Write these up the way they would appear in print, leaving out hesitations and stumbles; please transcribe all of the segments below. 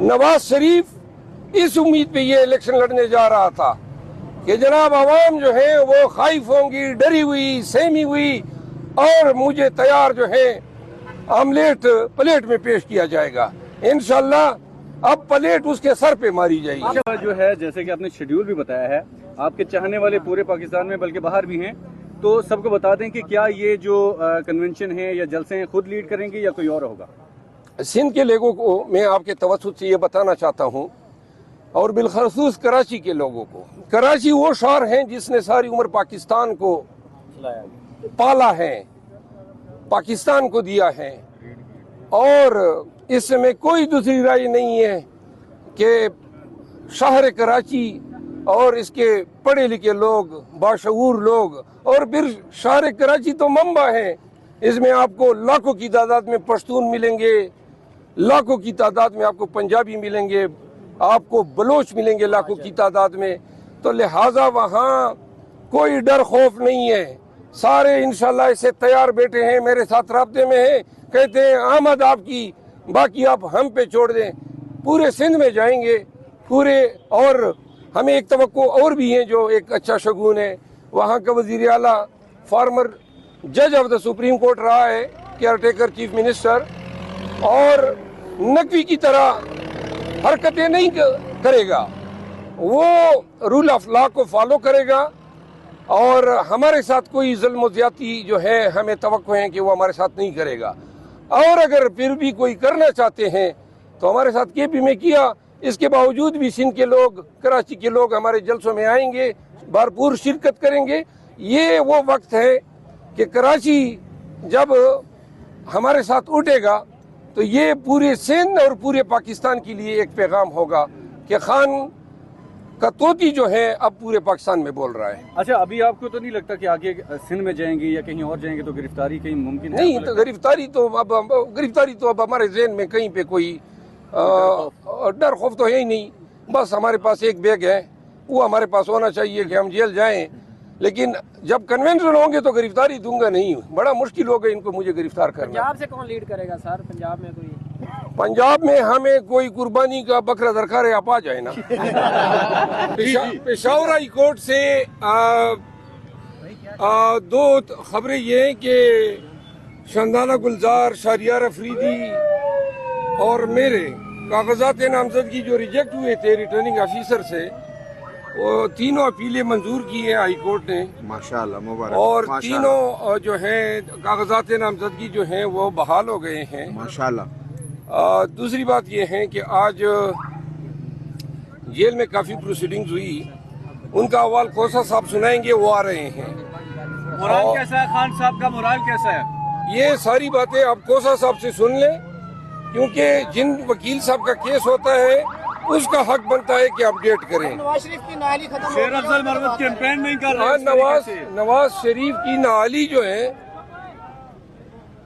नवाज शरीफ इस उम्मीद पे ये इलेक्शन लड़ने जा रहा था कि जनाब आवाम जो है वो खाइफ होंगी, डरी हुई, सहमी हुई, और मुझे तैयार जो है आमलेट प्लेट में पेश किया जाएगा। इंशाल्लाह अब प्लेट उसके सर पे मारी जाएगी। जो है जैसे कि आपने शेड्यूल भी बताया है, आपके चाहने वाले पूरे पाकिस्तान में बल्कि बाहर भी हैं, तो सबको बता दें कि क्या ये जो कन्वेंशन है या जलसे हैं खुद लीड करेंगे या कोई और होगा? सिंध के लोगों को मैं आपके तवज्जुह से ये बताना चाहता हूँ, और बिलखसूस कराची के लोगों को। कराची वो शहर है जिसने सारी उम्र पाकिस्तान को पाला है, पाकिस्तान को दिया है, और इसमें कोई दूसरी राय नहीं है कि शहर कराची और इसके पढ़े लिखे लोग, बाशऊर लोग, और फिर शहर कराची तो मंबा है, इसमें आपको लाखों की तादाद में पश्तून मिलेंगे, लाखों की तादाद में आपको पंजाबी मिलेंगे, आपको बलोच मिलेंगे लाखों की तादाद में। तो लिहाजा वहाँ कोई डर खौफ नहीं है, सारे इंशाल्लाह इससे तैयार बैठे हैं, मेरे साथ राब्ते में हैं, कहते हैं आमद आपकी, बाकी आप हम पे छोड़ दें। पूरे सिंध में जाएंगे पूरे, और हमें एक तवक्को और भी है जो एक अच्छा शगुन है, वहाँ का वज़ीर आला फॉर्मर जज ऑफ द सुप्रीम कोर्ट रहा है, केयर टेकर चीफ मिनिस्टर, और नकवी की तरह हरकतें नहीं करेगा, वो रूल ऑफ लॉ को फॉलो करेगा, और हमारे साथ कोई जुल्म ज्यादती जो है हमें तवक्को है कि वो हमारे साथ नहीं करेगा। और अगर फिर भी कोई करना चाहते हैं तो हमारे साथ केपी में किया, इसके बावजूद भी सिंध के लोग, कराची के लोग हमारे जलसों में आएंगे, भरपूर शिरकत करेंगे। ये वो वक्त है कि कराची जब हमारे साथ उठेगा तो ये पूरे सिंध और पूरे पाकिस्तान के लिए एक पैगाम होगा कि खान का तोती जो है अब पूरे पाकिस्तान में बोल रहा है। अच्छा, अभी आपको तो नहीं लगता कि आगे सिंध में जाएंगे या कहीं और जाएंगे तो गिरफ्तारी कहीं मुमकिन है? नहीं, तो गिरफ्तारी तो अब हमारे ज़हन में कहीं पे कोई डर खौफ तो है ही नहीं। बस हमारे पास एक बैग है, वो हमारे पास होना चाहिए कि हम जेल जाएं, लेकिन जब कन्वेंशन होंगे तो गिरफ्तारी दूंगा नहीं, बड़ा मुश्किल होगा इनको मुझे गिरफ्तार करना। पंजाब से कौन लीड करेगा सर? पंजाब में कोई? पंजाब में हमें कोई कुर्बानी का बकरा दरकार है, आप आ जाए ना। पेशावर हाई कोर्ट से दो खबरें ये हैं कि शंदाना गुलजार, शहरियार अफरीदी और मेरे कागजात नामजदगी जो रिजेक्ट हुए थे रिटर्निंग ऑफिसर से, वो तीनों अपीलें मंजूर की है हाई कोर्ट ने, माशाल्लाह, मुबारक। और माशाल्लाह, तीनों जो है कागजात नामजदगी जो हैं वो बहाल हो गए हैं, माशाल्लाह। दूसरी बात यह है कि आज जेल में काफ़ी प्रोसीडिंग्स हुई, उनका अहवाल खोसा साहब सुनाएंगे, वो आ रहे हैं। मोराल कैसा है खान साहब का? मोराल कैसा है? ये सारी बातें आप खोसा साहब से सुन लें, क्योंकि जिन वकील साहब का केस होता है उसका हक बनता है कि अपडेट करें। नवाज शरीफ की नाली खत्म हो शेर अफजल मरवत कैंपेन नहीं कर रहे हाँ, इस तरीके से। नवाज शरीफ की नाली जो है,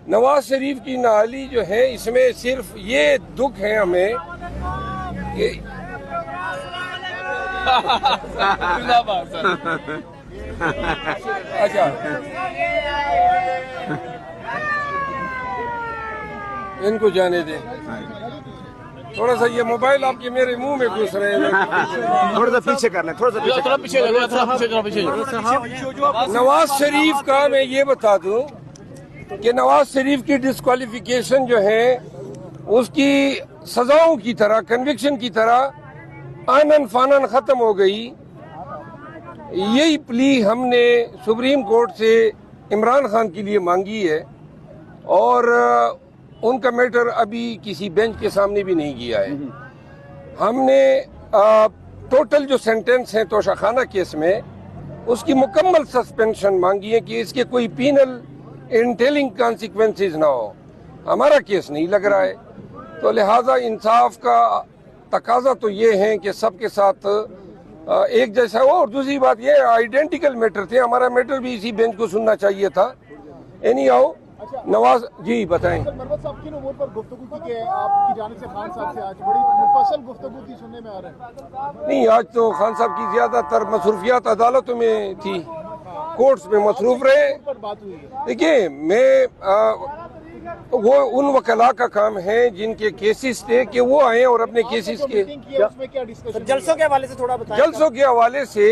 नवाज शरीफ की नाली जो है, इसमें सिर्फ ये दुख है हमें कि अच्छा, इनको जाने दे, थोड़ा सा ये मोबाइल आपके मेरे मुंह में घुस रहे हैं। थोड़ा सा पीछे कर लें, थोड़ा सा पीछे। नवाज शरीफ का मैं ये बता दूं कि नवाज शरीफ की डिस्क्वालिफिकेशन जो है उसकी सजाओं की तरह, कन्विक्शन की तरह आनन फानन खत्म हो गई। यही प्ली हमने सुप्रीम कोर्ट से इमरान खान के लिए मांगी है, और उनका मैटर अभी किसी बेंच के सामने भी नहीं किया है। हमने टोटल जो सेंटेंस है तोशाखाना केस में, उसकी मुकम्मल सस्पेंशन मांगी है कि इसके कोई पीनल इंटेलिंग कॉन्सिक्वेंसेस ना हो। हमारा केस नहीं लग रहा है, तो लिहाजा इंसाफ का तकाजा तो ये है कि सबके साथ एक जैसा हो। और दूसरी बात ये, आइडेंटिकल मैटर थे, हमारा मैटर भी इसी बेंच को सुनना चाहिए था। एनी आओ नवाज जी बताएं। मरवत साहब किन उमूर पर गुफ्तगू की कि आपकी जानिब से खान साहब से आज बड़ी मुफस्सल गुफ्तगू की सुनने में आ रहा है? नहीं, आज तो खान साहब की ज्यादातर मसरूफियात अदालतों में थी, कोर्ट्स में मसरूफ रहे। पर बात हुई है। देखिए, मैं वो उन वकला का काम है जिनके केसेस थे कि वो आए और अपने केसेस के मीटिंग की है, उसमें क्या डिस्कशन जलसों के हवाले से थोड़ा बताएं। जलसों के हवाले से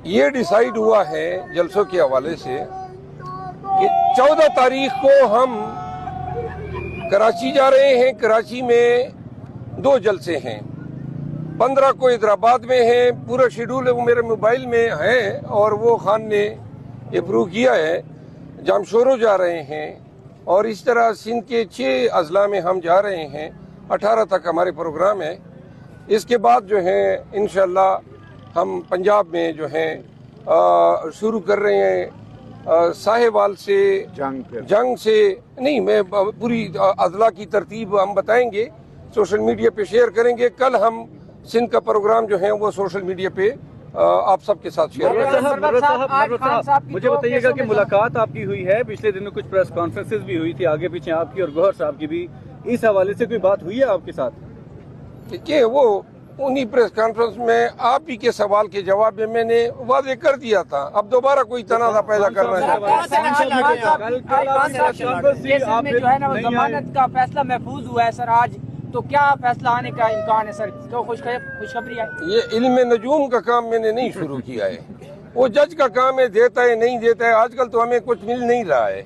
ये डिसाइड हुआ है जलसों के हवाले से कि 14 तारीख को हम कराची जा रहे हैं। कराची में 2 जलसे हैं, 15 को हैदराबाद में है। पूरा शेड्यूल वो मेरे मोबाइल में है और वो खान ने अप्रूव किया है। जामशोरो जा रहे हैं और इस तरह सिंध के 6 अजला में हम जा रहे हैं। 18 तक हमारे प्रोग्राम है। इसके बाद जो है इंशाल्लाह हम पंजाब में जो है शुरू कर रहे हैं साहिवाल से जंग से नहीं, मैं पूरी अजला की तरतीब हम बताएंगे, सोशल मीडिया पे शेयर करेंगे। कल हम सिंध का प्रोग्राम जो है वो सोशल मीडिया पे आप सबके साथ शेयर करेंगे। मुझे बताइएगा कि मुलाकात आपकी हुई है, पिछले दिनों कुछ प्रेस कॉन्फ्रेंसेस भी हुई थी आगे पीछे आपकी और गौहर साहब की भी, इस हवाले से कोई बात हुई है आपके साथ? देखिए, वो उन्हीं प्रेस कॉन्फ्रेंस में आप ही के सवाल के जवाब में मैंने वादे कर दिया था। अब दोबारा कोई तनाज़ा पैदा करना है। जो है ना जमानत का फैसला महफूज हुआ है सर आज, तो क्या फैसला आने का इम्कान है सर? तो खुशखबरी है। ये इल्म नजूम का काम मैंने नहीं शुरू किया है, वो जज का काम है, देता है नहीं देता है। आजकल तो हमें कुछ मिल नहीं रहा है,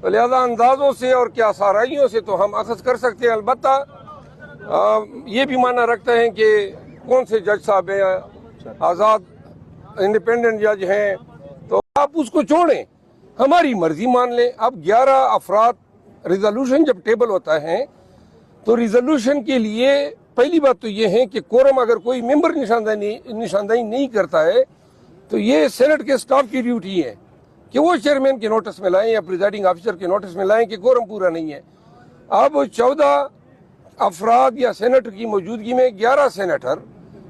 तो लिहाजा अंदाजों से और क्या साराइयों से तो हम अखज़ कर सकते हैं। अलबत्ता ये भी माना रखते हैं कि कौन से जज साहब हैं, आज़ाद इंडिपेंडेंट जज हैं, तो आप उसको छोड़ें, हमारी मर्जी मान लें। अब 11 अफराद रिजोल्यूशन जब टेबल होता है तो रिजोल्यूशन के लिए पहली बात तो ये है कि कोरम अगर कोई मेंबर निशानदाही नहीं करता है तो ये सेनेट के स्टाफ की ड्यूटी है कि वो चेयरमैन के नोटिस में लाएं या प्रिजाइडिंग ऑफिसर के नोटिस में लाएं कि कोरम पूरा नहीं है। अब 14 अफराद या सेनेटर की मौजूदगी में 11 सेनेटर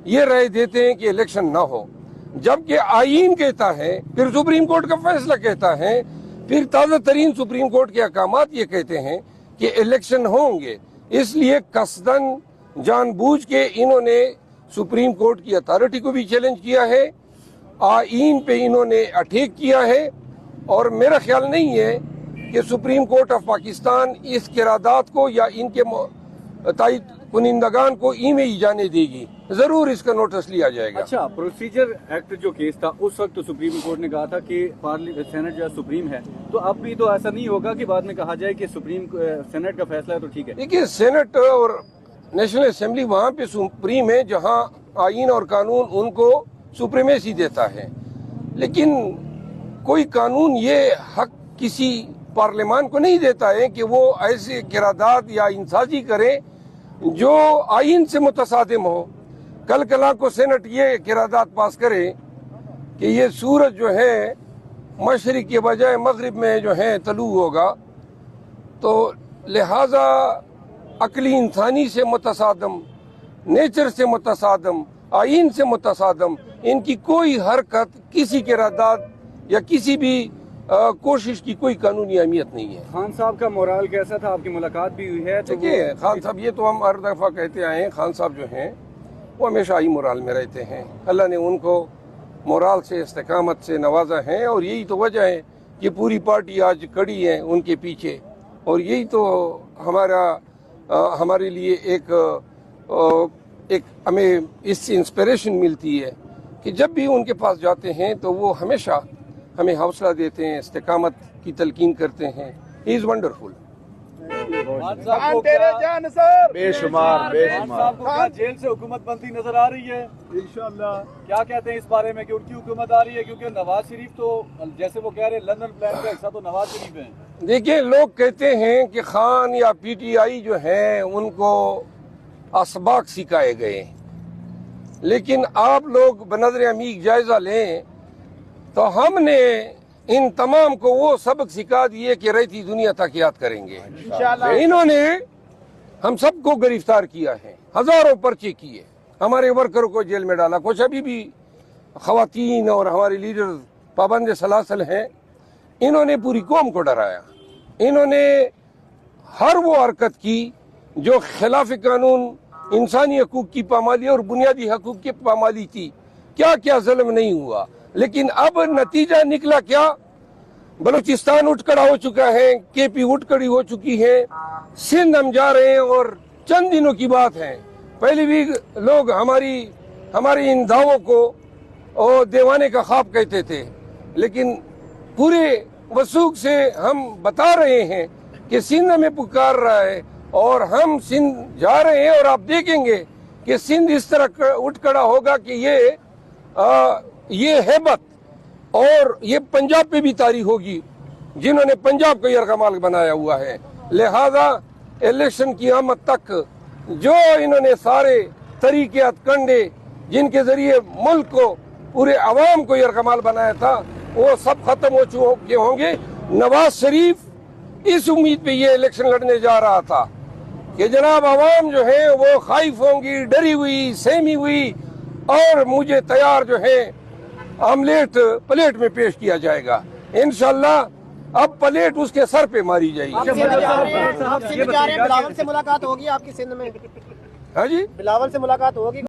ये राय देते हैं कि इलेक्शन ना हो, जबकि आईन कहता है, फिर सुप्रीम कोर्ट का फैसला कहता है, फिर ताज़ा तरीन सुप्रीम कोर्ट के अहकामात ये कहते हैं कि इलेक्शन होंगे। इसलिए कसदन जानबूझ के इन्होंने सुप्रीम कोर्ट की अथॉरिटी को भी चैलेंज किया है, आईन पे इन्होंने अटैक किया है, और मेरा ख्याल नहीं है कि सुप्रीम कोर्ट ऑफ पाकिस्तान इस किरादात को या इनके तायद कुनिंदगान को में ही जाने देगी। जरूर इसका नोटिस लिया जाएगा। अच्छा, प्रोसीजर एक्ट जो केस था उस वक्त तो सुप्रीम कोर्ट ने कहा था कि सेनेट जो सुप्रीम है, तो अब भी तो ऐसा नहीं होगा कि बाद में कहा जाए कि सेनेट का फैसला है तो ठीक है। देखिए, सेनेट और नेशनल असेंबली वहाँ पे सुप्रीम है जहाँ आईन और कानून उनको सुप्रीमेसी देता है, लेकिन कोई कानून ये हक किसी पार्लियामान को नहीं देता है कि वो ऐसे किरादात या इंसाजी करे जो आईन से मुतसादिम हो। कल कला को सेनेट ये किरादात पास करे कि ये सूरज जो है मशरिक के बजाय मगरिब में जो है तलू होगा, तो लिहाजा अकली इंसानी से मुतसादम, नेचर से मुतसादम, आईन से मुतसादम इनकी कोई हरकत, किसी किरादात या किसी भी कोशिश की कोई कानूनी अहमियत नहीं है। खान साहब का मोराल कैसा था? आपकी मुलाकात भी हुई है तो देखिए, खान साहब, ये तो हम हर दफ़ा कहते आए हैं, खान साहब जो हैं वो हमेशा ही मोराल में रहते हैं। अल्लाह ने उनको मोराल से, इस्तिकामत से नवाजा है, और यही तो वजह है कि पूरी पार्टी आज खड़ी है उनके पीछे। और यही तो हमारे लिए एक हमें इससे इंस्पिरेशन मिलती है कि जब भी उनके पास जाते हैं तो वो हमेशा हमें हौसला देते हैं, इस्तिकामत की तलकीन करते हैं। He is wonderful. बेशुमार जेल से हुकूमत बनती नजर आ रही है इंशाल्लाह, क्या कहते हैं इस बारे में कि उनकी हुकूमत आ रही है? क्योंकि नवाज शरीफ तो जैसे वो कह रहे हैं लंदन प्लान का हिस्सा तो नवाज शरीफ है। देखिए, लोग कहते हैं कि खान या पीटीआई जो है उनको असबाक सिखाए गए, लेकिन आप लोग बनज़र अमीक जायजा लें तो हमने इन तमाम को वो सबक सिखा दिए कि रहती दुनिया तक याद करेंगे। इन्होंने हम सबको गिरफ्तार किया है, हजारों पर्चे किए, हमारे वर्करों को जेल में डाला। कुछ अभी भी खवातीन और हमारे लीडर पाबंद सलासल हैं। इन्होंने पूरी कौम को डराया। इन्होंने हर वो हरकत की जो खिलाफ कानून, इंसानी हकूक की पामाली और बुनियादी हकूक की पामाली थी। क्या क्या जुल्म नहीं हुआ, लेकिन अब नतीजा निकला क्या बलूचिस्तान उठ खड़ा हो चुका है, केपी उठ खड़ी हो चुकी है, सिंध हम जा रहे हैं और चंद दिनों की बात है। पहले भी लोग हमारी इन दावों को और दीवाने का ख्वाब कहते थे, लेकिन पूरे वसूख से हम बता रहे हैं कि सिंध हमें पुकार रहा है और हम सिंध जा रहे हैं। और आप देखेंगे कि सिंध इस तरह उठ खड़ा होगा कि ये हैबत और ये पंजाब पे भी तारी होगी, जिन्होंने पंजाब को यरगमाल बनाया हुआ है। लिहाजा इलेक्शन की आमद तक जो इन्होंने सारे तरीके हथकंडे जिनके जरिए मुल्क को, पूरे अवाम को यरगमाल बनाया था, वो सब खत्म हो चुके होंगे। नवाज शरीफ इस उम्मीद पे ये इलेक्शन लड़ने जा रहा था कि जनाब अवाम जो है वो खाइफ होंगी, डरी हुई, सहमी हुई, और मुझे तैयार जो है आमलेट प्लेट में पेश किया जाएगा। इंशाल्लाह अब प्लेट उसके सर पे मारी जाएगी। आप सिंध जा रहे हैं, बिलावल से मुलाकात होगी आपकी सिंध में? हाँ जी, बिलावल से मुलाकात होगी?